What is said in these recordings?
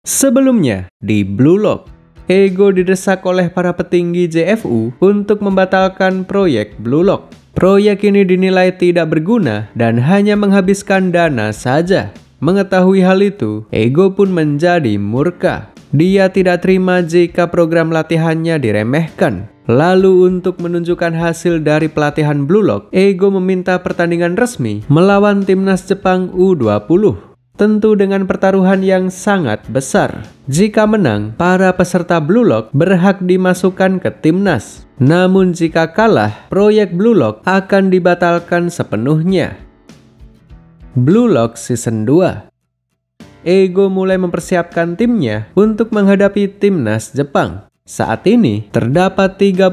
Sebelumnya, di Blue Lock, Ego didesak oleh para petinggi JFU untuk membatalkan proyek Blue Lock. Proyek ini dinilai tidak berguna dan hanya menghabiskan dana saja. Mengetahui hal itu, Ego pun menjadi murka. Dia tidak terima jika program latihannya diremehkan. Lalu untuk menunjukkan hasil dari pelatihan Blue Lock, Ego meminta pertandingan resmi melawan timnas Jepang U20. Tentu dengan pertaruhan yang sangat besar. Jika menang, para peserta Blue Lock berhak dimasukkan ke timnas. Namun jika kalah, proyek Blue Lock akan dibatalkan sepenuhnya. Blue Lock Season 2. Ego mulai mempersiapkan timnya untuk menghadapi timnas Jepang. Saat ini, terdapat 35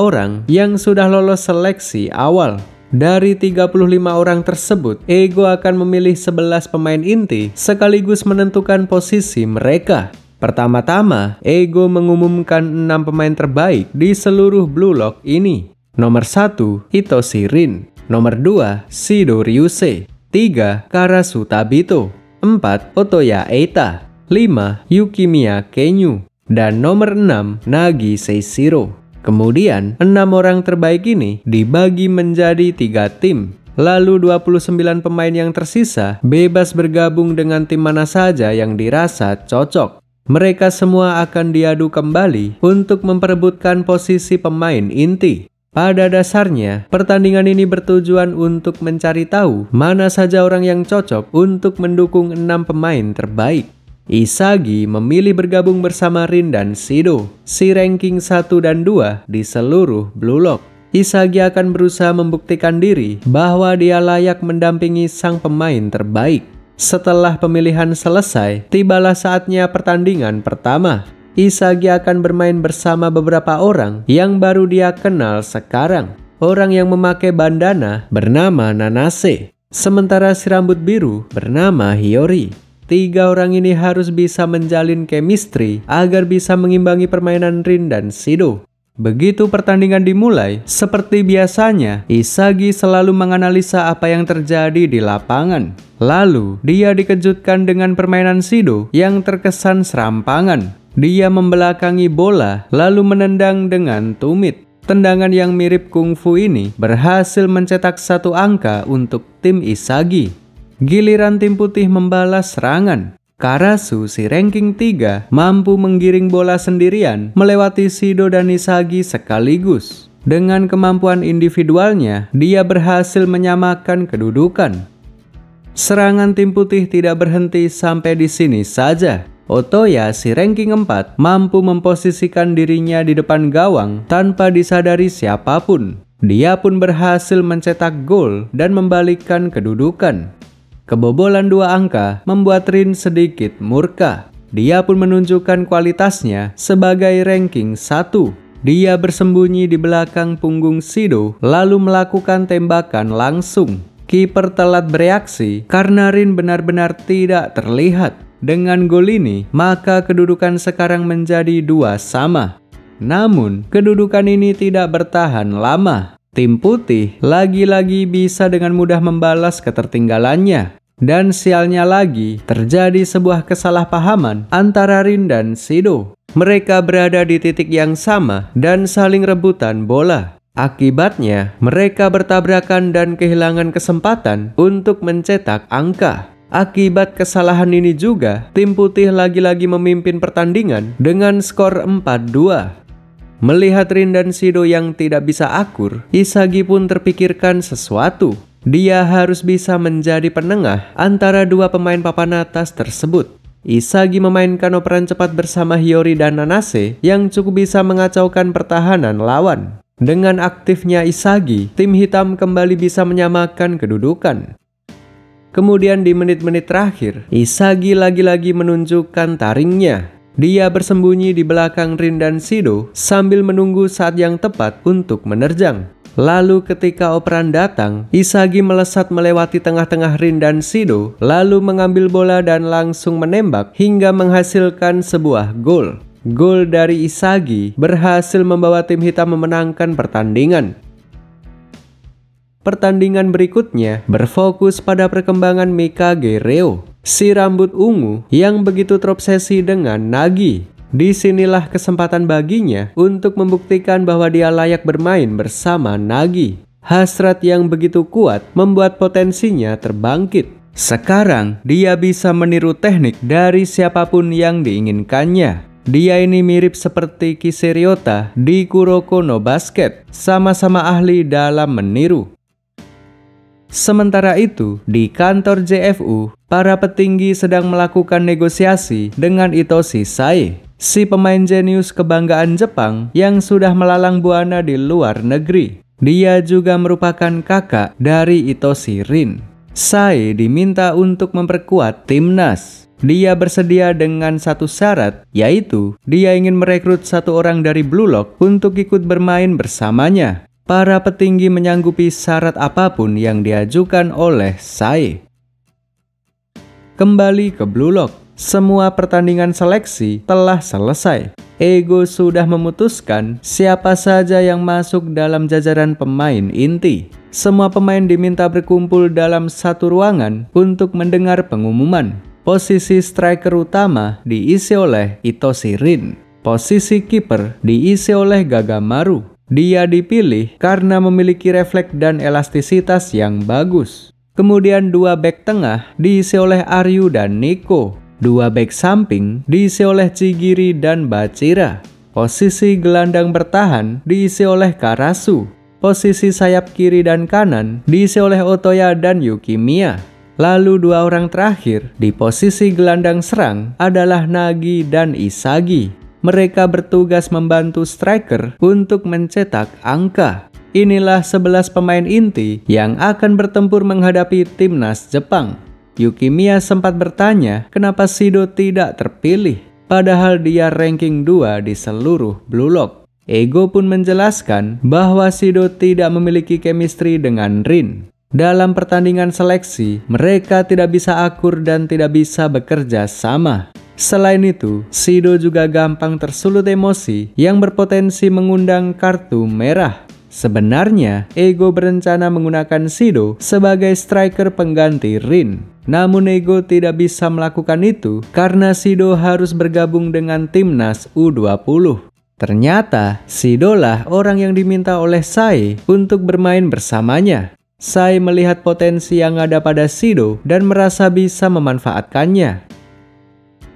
orang yang sudah lolos seleksi awal. Dari 35 orang tersebut, Ego akan memilih 11 pemain inti sekaligus menentukan posisi mereka. Pertama-tama, Ego mengumumkan 6 pemain terbaik di seluruh Blue Lock ini. Nomor 1, Hitoshi Rin. Nomor 2, Shido Ryusei. 3, Karasu Tabito. 4, Otoya Eita. 5, Yukimiya Kenyu. Dan nomor 6, Nagi Seishiro. Kemudian, 6 orang terbaik ini dibagi menjadi 3 tim. Lalu 29 pemain yang tersisa bebas bergabung dengan tim mana saja yang dirasa cocok. Mereka semua akan diadu kembali untuk memperebutkan posisi pemain inti. Pada dasarnya, pertandingan ini bertujuan untuk mencari tahu mana saja orang yang cocok untuk mendukung 6 pemain terbaik. Isagi memilih bergabung bersama Rin dan Shido, si ranking 1 dan 2 di seluruh Blue Lock. Isagi akan berusaha membuktikan diri bahwa dia layak mendampingi sang pemain terbaik. Setelah pemilihan selesai, tibalah saatnya pertandingan pertama. Isagi akan bermain bersama beberapa orang yang baru dia kenal sekarang. Orang yang memakai bandana bernama Nanase, sementara si rambut biru bernama Hiyori. 3 orang ini harus bisa menjalin chemistry agar bisa mengimbangi permainan Rin dan Shido. Begitu pertandingan dimulai, seperti biasanya, Isagi selalu menganalisa apa yang terjadi di lapangan. Lalu, dia dikejutkan dengan permainan Shido yang terkesan serampangan. Dia membelakangi bola, lalu menendang dengan tumit. Tendangan yang mirip kungfu ini berhasil mencetak 1 angka untuk tim Isagi. Giliran tim putih membalas serangan. Karasu, si ranking 3, mampu menggiring bola sendirian melewati Shido dan Isagi sekaligus. Dengan kemampuan individualnya, dia berhasil menyamakan kedudukan. Serangan tim putih tidak berhenti sampai di sini saja. Otoya, si ranking 4, mampu memposisikan dirinya di depan gawang tanpa disadari siapapun. Dia pun berhasil mencetak gol dan membalikkan kedudukan. Kebobolan 2 angka membuat Rin sedikit murka. Dia pun menunjukkan kualitasnya sebagai ranking 1. Dia bersembunyi di belakang punggung Shido lalu melakukan tembakan langsung. Kiper telat bereaksi karena Rin benar-benar tidak terlihat. Dengan gol ini, maka kedudukan sekarang menjadi 2-2. Namun, kedudukan ini tidak bertahan lama. Tim putih lagi-lagi bisa dengan mudah membalas ketertinggalannya. Dan sialnya lagi, terjadi sebuah kesalahpahaman antara Rin dan Shido. Mereka berada di titik yang sama dan saling rebutan bola. Akibatnya, mereka bertabrakan dan kehilangan kesempatan untuk mencetak angka. Akibat kesalahan ini juga, tim putih lagi-lagi memimpin pertandingan dengan skor 4-2. Melihat Rin dan Shido yang tidak bisa akur, Isagi pun terpikirkan sesuatu. Dia harus bisa menjadi penengah antara 2 pemain papan atas tersebut. Isagi memainkan operan cepat bersama Hiyori dan Nanase yang cukup bisa mengacaukan pertahanan lawan. Dengan aktifnya Isagi, tim hitam kembali bisa menyamakan kedudukan. Kemudian di menit-menit terakhir, Isagi lagi-lagi menunjukkan taringnya. Dia bersembunyi di belakang Rin dan Shido sambil menunggu saat yang tepat untuk menerjang. Lalu ketika operan datang, Isagi melesat melewati tengah-tengah Rin dan Shido, lalu mengambil bola dan langsung menembak hingga menghasilkan sebuah gol. Gol dari Isagi berhasil membawa tim hitam memenangkan pertandingan. Pertandingan berikutnya berfokus pada perkembangan Mikage Reo, si rambut ungu yang begitu terobsesi dengan Nagi. Disinilah kesempatan baginya untuk membuktikan bahwa dia layak bermain bersama Nagi. Hasrat yang begitu kuat membuat potensinya terbangkit. Sekarang dia bisa meniru teknik dari siapapun yang diinginkannya. Dia ini mirip seperti Kiseryota di Kuroko no Basket, sama-sama ahli dalam meniru. Sementara itu, di kantor JFU, para petinggi sedang melakukan negosiasi dengan Itoshi Sae, si pemain jenius kebanggaan Jepang yang sudah melalang buana di luar negeri. Dia juga merupakan kakak dari Itoshi Rin. Sae diminta untuk memperkuat timnas. Dia bersedia dengan satu syarat, yaitu dia ingin merekrut satu orang dari Blue Lock untuk ikut bermain bersamanya. Para petinggi menyanggupi syarat apapun yang diajukan oleh Sae. Kembali ke Blue Lock, semua pertandingan seleksi telah selesai. Ego sudah memutuskan siapa saja yang masuk dalam jajaran pemain inti. Semua pemain diminta berkumpul dalam satu ruangan untuk mendengar pengumuman. Posisi striker utama diisi oleh Itoshi Rin. Posisi kiper diisi oleh Gagamaru. Dia dipilih karena memiliki refleks dan elastisitas yang bagus. Kemudian dua bek tengah diisi oleh Aryu dan Nico. Dua bek samping diisi oleh Chigiri dan Bachira. Posisi gelandang bertahan diisi oleh Karasu. Posisi sayap kiri dan kanan diisi oleh Otoya dan Yukimiya. Lalu dua orang terakhir di posisi gelandang serang adalah Nagi dan Isagi. Mereka bertugas membantu striker untuk mencetak angka. Inilah 11 pemain inti yang akan bertempur menghadapi timnas Jepang. Yukimiya sempat bertanya kenapa Shido tidak terpilih, padahal dia ranking 2 di seluruh Blue Lock. Ego pun menjelaskan bahwa Shido tidak memiliki chemistry dengan Rin. Dalam pertandingan seleksi, mereka tidak bisa akur dan tidak bisa bekerja sama. Selain itu, Shido juga gampang tersulut emosi yang berpotensi mengundang kartu merah. Sebenarnya, Ego berencana menggunakan Shido sebagai striker pengganti Rin. Namun Ego tidak bisa melakukan itu karena Shido harus bergabung dengan timnas U20. Ternyata, Shido lah orang yang diminta oleh Sae untuk bermain bersamanya. Sae melihat potensi yang ada pada Shido dan merasa bisa memanfaatkannya.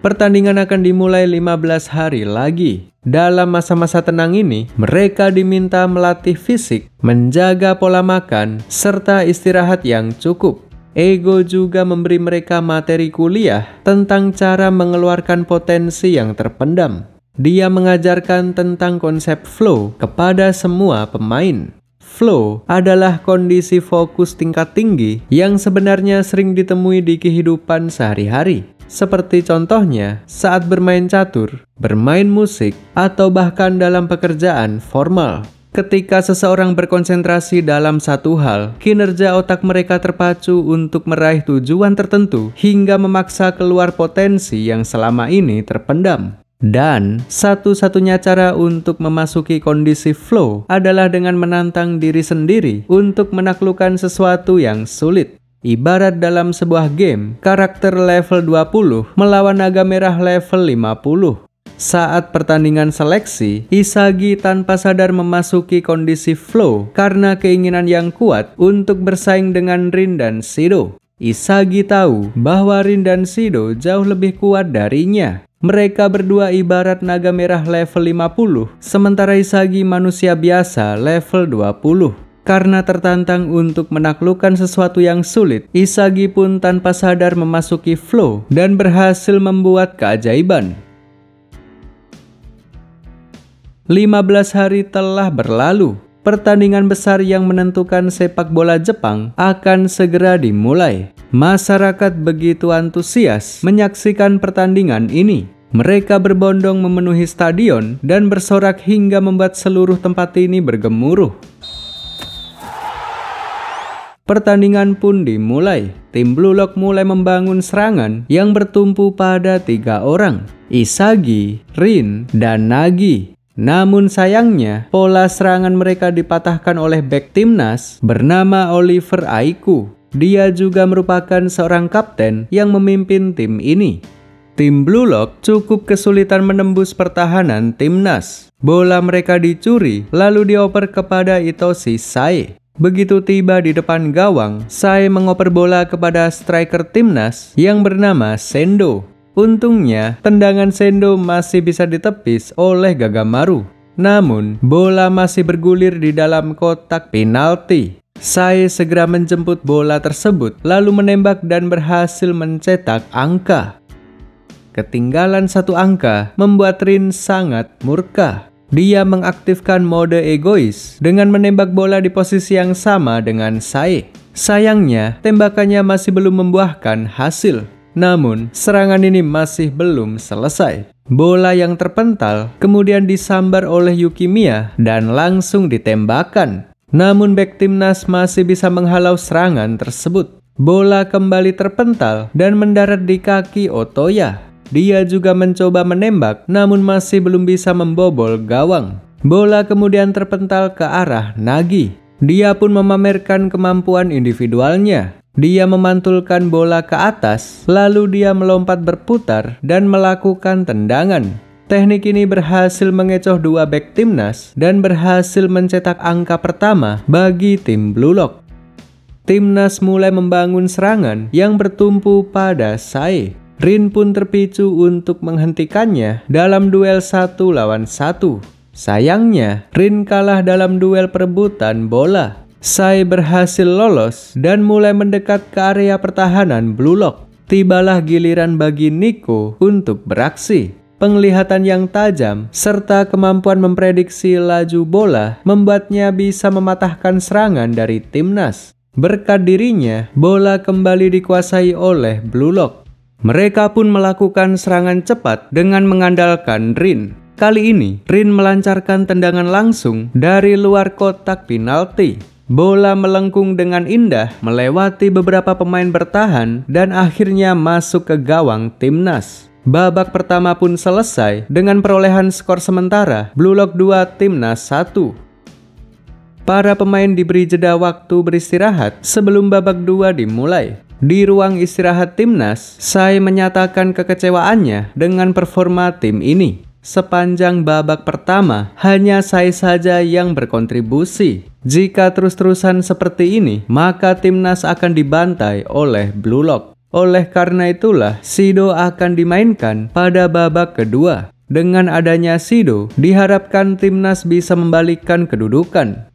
Pertandingan akan dimulai 15 hari lagi. Dalam masa-masa tenang ini, mereka diminta melatih fisik, menjaga pola makan, serta istirahat yang cukup. Ego juga memberi mereka materi kuliah tentang cara mengeluarkan potensi yang terpendam. Dia mengajarkan tentang konsep flow kepada semua pemain. Flow adalah kondisi fokus tingkat tinggi yang sebenarnya sering ditemui di kehidupan sehari-hari. Seperti contohnya saat bermain catur, bermain musik, atau bahkan dalam pekerjaan formal. Ketika seseorang berkonsentrasi dalam satu hal, kinerja otak mereka terpacu untuk meraih tujuan tertentu hingga memaksa keluar potensi yang selama ini terpendam. Dan satu-satunya cara untuk memasuki kondisi flow adalah dengan menantang diri sendiri untuk menaklukkan sesuatu yang sulit. Ibarat dalam sebuah game, karakter level 20 melawan naga merah level 50. Saat pertandingan seleksi, Isagi tanpa sadar memasuki kondisi flow karena keinginan yang kuat untuk bersaing dengan Rin dan Shido. Isagi tahu bahwa Rin dan Shido jauh lebih kuat darinya. Mereka berdua ibarat naga merah level 50, sementara Isagi manusia biasa level 20. Karena tertantang untuk menaklukkan sesuatu yang sulit, Isagi pun tanpa sadar memasuki flow dan berhasil membuat keajaiban. 15 hari telah berlalu. Pertandingan besar yang menentukan sepak bola Jepang akan segera dimulai. Masyarakat begitu antusias menyaksikan pertandingan ini. Mereka berbondong memenuhi stadion dan bersorak hingga membuat seluruh tempat ini bergemuruh. Pertandingan pun dimulai. Tim Blue Lock mulai membangun serangan yang bertumpu pada 3 orang, Isagi, Rin, dan Nagi. Namun sayangnya, pola serangan mereka dipatahkan oleh bek timnas bernama Oliver Aiku. Dia juga merupakan seorang kapten yang memimpin tim ini. Tim Blue Lock cukup kesulitan menembus pertahanan timnas. Bola mereka dicuri lalu dioper kepada Itoshi Sae. Begitu tiba di depan gawang, Sae mengoper bola kepada striker timnas yang bernama Sendo. Untungnya, tendangan Sendo masih bisa ditepis oleh Gagamaru. Namun, bola masih bergulir di dalam kotak penalti. Sae segera menjemput bola tersebut, lalu menembak dan berhasil mencetak angka. Ketinggalan 1 angka membuat Rin sangat murka. Dia mengaktifkan mode egois dengan menembak bola di posisi yang sama dengan Sae. Sayangnya, tembakannya masih belum membuahkan hasil. Namun, serangan ini masih belum selesai. Bola yang terpental kemudian disambar oleh Yukimiya dan langsung ditembakkan. Namun bek timnas masih bisa menghalau serangan tersebut. Bola kembali terpental dan mendarat di kaki Otoya. Dia juga mencoba menembak namun masih belum bisa membobol gawang. Bola kemudian terpental ke arah Nagi. Dia pun memamerkan kemampuan individualnya. Dia memantulkan bola ke atas, lalu dia melompat berputar dan melakukan tendangan. Teknik ini berhasil mengecoh 2 bek timnas dan berhasil mencetak angka pertama bagi tim Blue Lock. Timnas mulai membangun serangan yang bertumpu pada Sae. Rin pun terpicu untuk menghentikannya dalam duel 1 lawan 1. Sayangnya, Rin kalah dalam duel perebutan bola. Sae berhasil lolos dan mulai mendekat ke area pertahanan Blue Lock. Tibalah giliran bagi Nico untuk beraksi. Penglihatan yang tajam serta kemampuan memprediksi laju bola membuatnya bisa mematahkan serangan dari timnas. Berkat dirinya, bola kembali dikuasai oleh Blue Lock. Mereka pun melakukan serangan cepat dengan mengandalkan Rin. Kali ini, Rin melancarkan tendangan langsung dari luar kotak penalti. Bola melengkung dengan indah melewati beberapa pemain bertahan dan akhirnya masuk ke gawang timnas. Babak pertama pun selesai dengan perolehan skor sementara Blue Lock 2 Timnas 1. Para pemain diberi jeda waktu beristirahat sebelum babak 2 dimulai. Di ruang istirahat timnas, Sae menyatakan kekecewaannya dengan performa tim ini. Sepanjang babak pertama, hanya Sae saja yang berkontribusi. Jika terus-terusan seperti ini, maka timnas akan dibantai oleh Blue Lock. Oleh karena itulah, Shido akan dimainkan pada babak kedua. Dengan adanya Shido, diharapkan timnas bisa membalikkan kedudukan.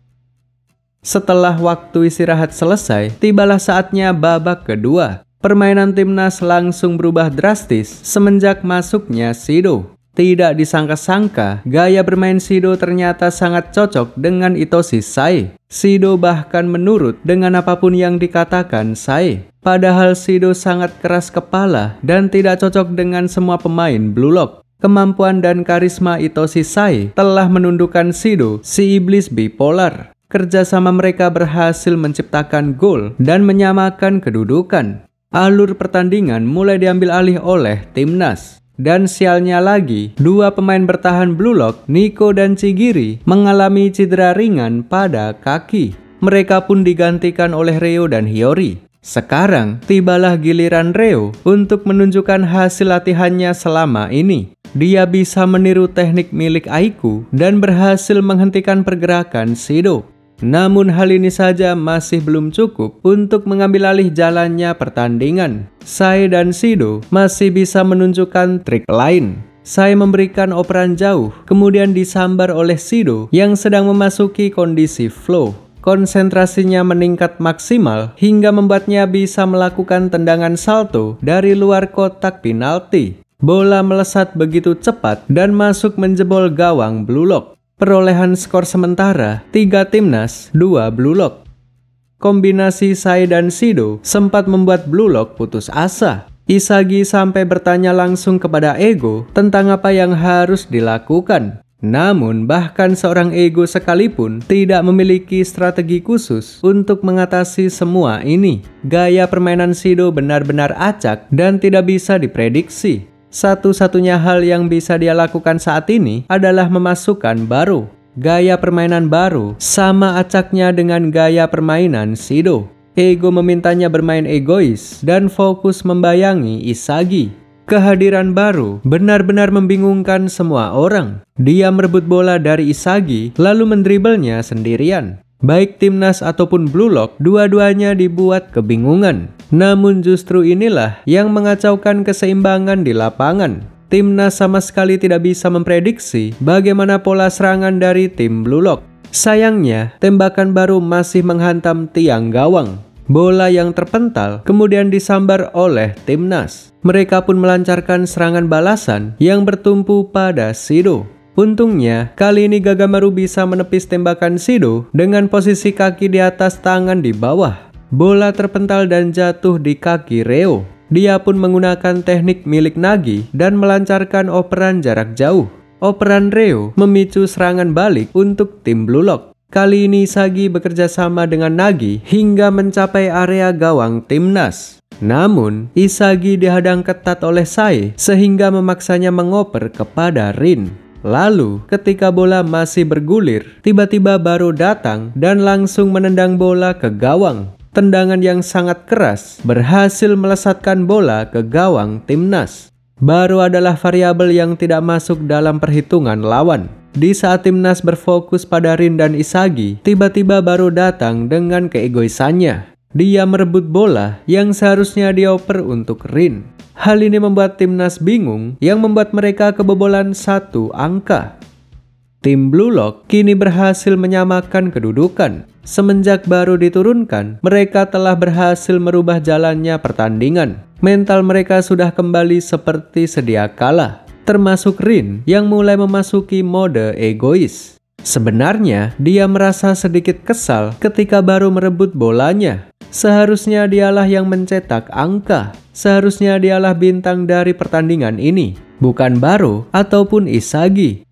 Setelah waktu istirahat selesai, tibalah saatnya babak kedua. Permainan timnas langsung berubah drastis semenjak masuknya Shido. Tidak disangka-sangka, gaya bermain Shido ternyata sangat cocok dengan Itoshi Sae. Shido bahkan menurut dengan apapun yang dikatakan Sae. Padahal Shido sangat keras kepala dan tidak cocok dengan semua pemain Blue Lock. Kemampuan dan karisma Itoshi Sae telah menundukkan Shido, si iblis bipolar. Kerjasama mereka berhasil menciptakan gol dan menyamakan kedudukan. Alur pertandingan mulai diambil alih oleh timnas. Dan sialnya lagi, 2 pemain bertahan Blue Lock, Nico dan Chigiri, mengalami cedera ringan pada kaki. Mereka pun digantikan oleh Reo dan Hiyori. Sekarang, tibalah giliran Reo untuk menunjukkan hasil latihannya selama ini. Dia bisa meniru teknik milik Aiku dan berhasil menghentikan pergerakan Shido. Namun hal ini saja masih belum cukup untuk mengambil alih jalannya pertandingan. Sae dan Shido masih bisa menunjukkan trik lain. Sae memberikan operan jauh, kemudian disambar oleh Shido yang sedang memasuki kondisi flow. Konsentrasinya meningkat maksimal hingga membuatnya bisa melakukan tendangan salto dari luar kotak penalti. Bola melesat begitu cepat dan masuk menjebol gawang Blue Lock. Perolehan skor sementara 3 timnas, 2 Blue Lock. Kombinasi Sae dan Shido sempat membuat Blue Lock putus asa. Isagi sampai bertanya langsung kepada Ego tentang apa yang harus dilakukan. Namun bahkan seorang Ego sekalipun tidak memiliki strategi khusus untuk mengatasi semua ini. Gaya permainan Shido benar-benar acak dan tidak bisa diprediksi. Satu-satunya hal yang bisa dia lakukan saat ini adalah memasukkan baru. Gaya permainan baru sama acaknya dengan gaya permainan Shido. Ego memintanya bermain egois dan fokus membayangi Isagi. Kehadiran baru benar-benar membingungkan semua orang. Dia merebut bola dari Isagi lalu mendribelnya sendirian. Baik Timnas ataupun Blue Lock, dua-duanya dibuat kebingungan. Namun justru inilah yang mengacaukan keseimbangan di lapangan. Timnas sama sekali tidak bisa memprediksi bagaimana pola serangan dari tim Blue Lock. Sayangnya, tembakan baru masih menghantam tiang gawang. Bola yang terpental kemudian disambar oleh Timnas. Mereka pun melancarkan serangan balasan yang bertumpu pada Shido. Untungnya, kali ini Gagamaru bisa menepis tembakan Shido dengan posisi kaki di atas tangan di bawah. Bola terpental dan jatuh di kaki Reo. Dia pun menggunakan teknik milik Nagi dan melancarkan operan jarak jauh. Operan Reo memicu serangan balik untuk tim Blue Lock. Kali ini Isagi bekerja sama dengan Nagi hingga mencapai area gawang Timnas. Namun, Isagi dihadang ketat oleh Sai sehingga memaksanya mengoper kepada Rin. Lalu, ketika bola masih bergulir, tiba-tiba Baru datang dan langsung menendang bola ke gawang. Tendangan yang sangat keras berhasil melesatkan bola ke gawang Timnas. Baru adalah variabel yang tidak masuk dalam perhitungan lawan. Di saat Timnas berfokus pada Rin dan Isagi, tiba-tiba Baru datang dengan keegoisannya. Dia merebut bola yang seharusnya dioper untuk Rin. Hal ini membuat Timnas bingung yang membuat mereka kebobolan 1 angka. Tim Blue Lock kini berhasil menyamakan kedudukan. Semenjak Baru diturunkan, mereka telah berhasil merubah jalannya pertandingan. Mental mereka sudah kembali seperti sedia kala. Termasuk Rin yang mulai memasuki mode egois. Sebenarnya, dia merasa sedikit kesal ketika Baru merebut bolanya. Seharusnya dialah yang mencetak angka. Seharusnya dialah bintang dari pertandingan ini, bukan Baru ataupun Isagi.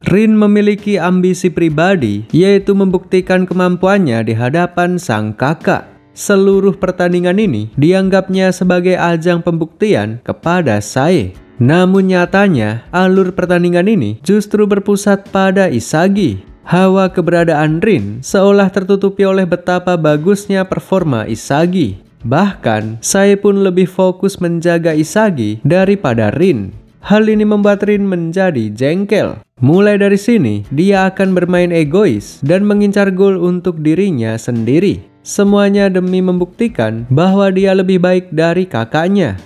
Rin memiliki ambisi pribadi, yaitu membuktikan kemampuannya di hadapan sang kakak. Seluruh pertandingan ini dianggapnya sebagai ajang pembuktian kepada Sai. Namun nyatanya, alur pertandingan ini justru berpusat pada Isagi. Hawa keberadaan Rin seolah tertutupi oleh betapa bagusnya performa Isagi. Bahkan, Sai pun lebih fokus menjaga Isagi daripada Rin. Hal ini membuat Rin menjadi jengkel. Mulai dari sini, dia akan bermain egois dan mengincar gol untuk dirinya sendiri. Semuanya demi membuktikan bahwa dia lebih baik dari kakaknya.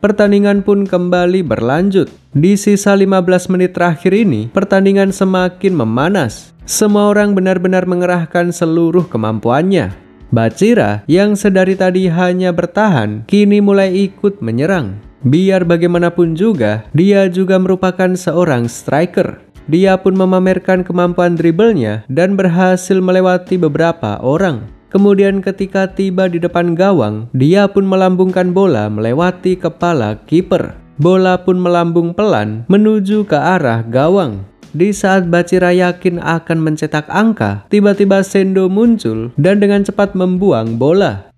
Pertandingan pun kembali berlanjut. Di sisa 15 menit terakhir ini, pertandingan semakin memanas. Semua orang benar-benar mengerahkan seluruh kemampuannya. Bachira yang sedari tadi hanya bertahan, kini mulai ikut menyerang. Biar bagaimanapun juga, dia juga merupakan seorang striker. Dia pun memamerkan kemampuan dribblenya dan berhasil melewati beberapa orang. Kemudian ketika tiba di depan gawang, dia pun melambungkan bola melewati kepala kiper. Bola pun melambung pelan menuju ke arah gawang. Di saat Bachira yakin akan mencetak angka, tiba-tiba Sendo muncul dan dengan cepat membuang bola.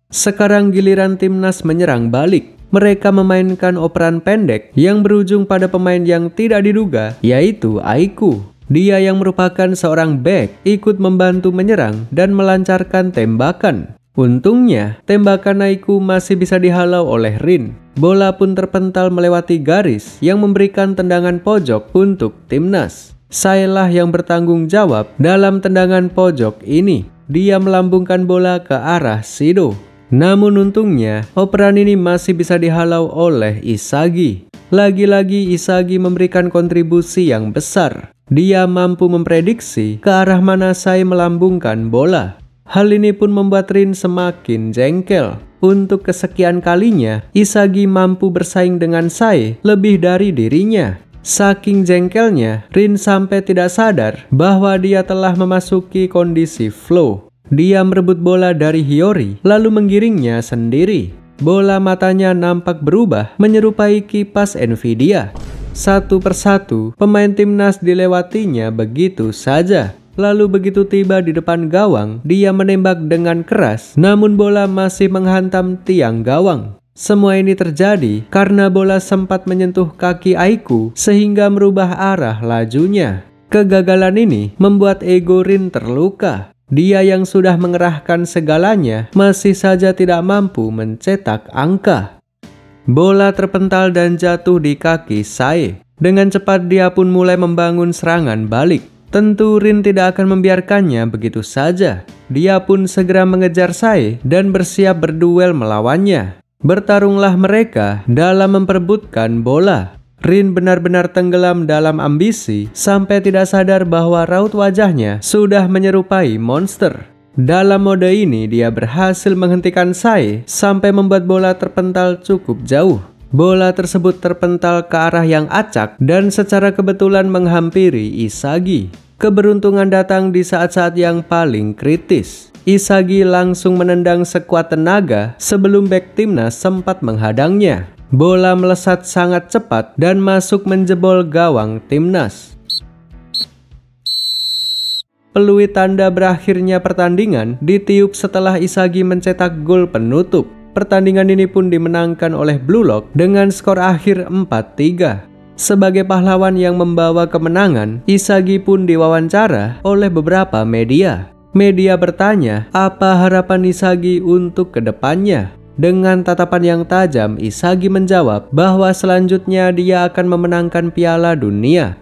Sekarang giliran Timnas menyerang balik. Mereka memainkan operan pendek yang berujung pada pemain yang tidak diduga, yaitu Aiku. Dia yang merupakan seorang bek ikut membantu menyerang dan melancarkan tembakan. Untungnya, tembakan Aiku masih bisa dihalau oleh Rin. Bola pun terpental melewati garis yang memberikan tendangan pojok untuk Timnas. Sailah yang bertanggung jawab dalam tendangan pojok ini. Dia melambungkan bola ke arah Shido. Namun untungnya, operan ini masih bisa dihalau oleh Isagi. Lagi-lagi Isagi memberikan kontribusi yang besar. Dia mampu memprediksi ke arah mana Sai melambungkan bola. Hal ini pun membuat Rin semakin jengkel. Untuk kesekian kalinya, Isagi mampu bersaing dengan Sai lebih dari dirinya. Saking jengkelnya, Rin sampai tidak sadar bahwa dia telah memasuki kondisi flow. Dia merebut bola dari Hiyori, lalu menggiringnya sendiri. Bola matanya nampak berubah menyerupai kipas Nvidia. Satu persatu, pemain Timnas dilewatinya begitu saja. Lalu begitu tiba di depan gawang, dia menembak dengan keras, namun bola masih menghantam tiang gawang. Semua ini terjadi karena bola sempat menyentuh kaki Aiku sehingga merubah arah lajunya. Kegagalan ini membuat ego Rin terluka. Dia yang sudah mengerahkan segalanya masih saja tidak mampu mencetak angka. Bola terpental dan jatuh di kaki Sae. Dengan cepat dia pun mulai membangun serangan balik. Tentu Rin tidak akan membiarkannya begitu saja. Dia pun segera mengejar Sae dan bersiap berduel melawannya. Bertarunglah mereka dalam memperebutkan bola. Rin benar-benar tenggelam dalam ambisi sampai tidak sadar bahwa raut wajahnya sudah menyerupai monster. Dalam mode ini dia berhasil menghentikan Sae sampai membuat bola terpental cukup jauh. Bola tersebut terpental ke arah yang acak dan secara kebetulan menghampiri Isagi. Keberuntungan datang di saat-saat yang paling kritis. Isagi langsung menendang sekuat tenaga sebelum bek timnas sempat menghadangnya. Bola melesat sangat cepat dan masuk menjebol gawang timnas. Peluit tanda berakhirnya pertandingan ditiup setelah Isagi mencetak gol penutup. Pertandingan ini pun dimenangkan oleh Blue Lock dengan skor akhir 4-3. Sebagai pahlawan yang membawa kemenangan, Isagi pun diwawancara oleh beberapa media. Media bertanya apa harapan Isagi untuk kedepannya. Dengan tatapan yang tajam, Isagi menjawab bahwa selanjutnya dia akan memenangkan Piala Dunia.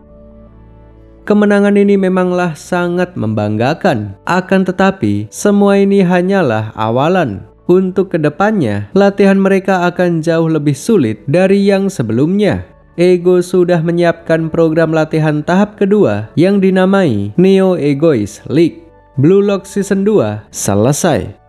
Kemenangan ini memanglah sangat membanggakan. Akan tetapi, semua ini hanyalah awalan. Untuk kedepannya, latihan mereka akan jauh lebih sulit dari yang sebelumnya. Ego sudah menyiapkan program latihan tahap kedua yang dinamai Neo Egoist League. Blue Lock Season 2 selesai.